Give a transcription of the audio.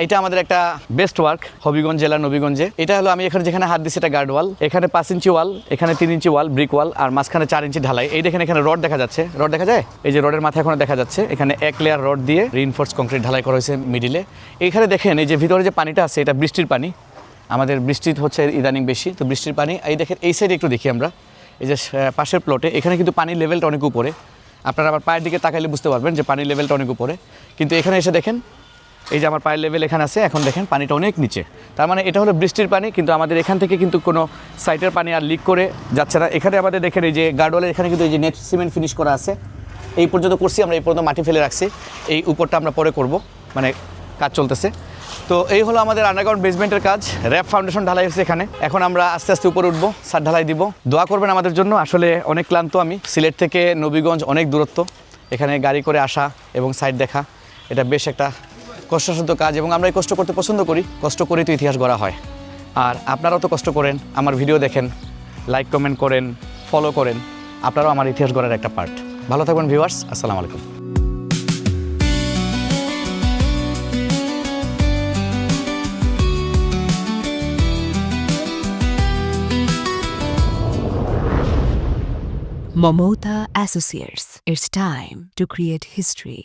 এটা আমাদের একটা বেস্ট ওয়ার্ক হবিগঞ্জ জেলার নবীগঞ্জে। এটা হলো আমি এখানে যেখানে হাত দিচ্ছি এটা গার্ড ওয়াল, এখানে 5 ইঞ্চি ওয়াল, এখানে 3 ইঞ্চি ওয়াল ব্রিক ওয়াল, আর মাঝখানে 4 ইঞ্চি ঢালাই। এই দেখেন এখানে রড দেখা যাচ্ছে, রড দেখা যায়, এই যে রডের মাথা এখনো দেখা যাচ্ছে। এখানে 1 লেয়ার রড দিয়ে রিইনফোর্স কংক্রিট ঢালাই করা হয়েছে মিডিলে। এইখানে দেখেন এই যে ভিতরে যে পানিটা আছে এটা বৃষ্টির পানি, আমাদের বৃষ্টি হচ্ছে ইদানিং বেশি, তো বৃষ্টির পানি। এই দেখেন এই সাইডে একটু দেখি আমরা, এই যে পাশের প্লটে এখানে কিন্তু পানির লেভেলটা অনেক উপরে। আপনারা আবার পায়ের দিকে তাকাইলে বুঝতে পারবেন যে পানির লেভেলটা অনেক উপরে, কিন্তু এখানে এসে দেখেন এই যে আমার পায়ের লেভেল এখানে আছে, এখন দেখেন পানিটা অনেক নিচে। তার মানে এটা হলো বৃষ্টির পানি, কিন্তু আমাদের এখান থেকে কিন্তু কোনো সাইটের পানি আর লিক করে যাচ্ছে না। এখানে আমাদের দেখেন এই যে গার্ডওয়ালের এখানে কিন্তু এই যে নেট সিমেন্ট ফিনিশ করা আছে, এই পর্যন্ত করছি আমরা, এই পর্যন্ত মাটি ফেলে রাখছি, এই উপরটা আমরা পরে করব, মানে কাজ চলতেছে। তো এই হলো আমাদের আন্ডারগ্রাউন্ড বেসমেন্টের কাজ। র্যাপ ফাউন্ডেশন ঢালাই হচ্ছে এখানে, এখন আমরা আস্তে আস্তে উপরে উঠবো, সার ঢালাই দিব। দোয়া করবেন আমাদের জন্য, আসলে অনেক ক্লান্ত আমি। সিলেট থেকে নবীগঞ্জ অনেক দূরত্ব, এখানে গাড়ি করে আসা এবং সাইড দেখা এটা বেশ একটা কষ্টসাধ্য কাজ, এবং আমরা এই কষ্ট করতে পছন্দ করি। কষ্ট করে তো ইতিহাস গড়া হয়, আর আপনারাও তো কষ্ট করেন, আমার ভিডিও দেখেন, লাইক কমেন্ট করেন, ফলো করেন, আপনারাও আমার ইতিহাস গড়ার একটা পার্ট। ভালো থাকবেন ভিউয়ার্স, আসসালামু আলাইকুম। Momota Associates. It's time to create history.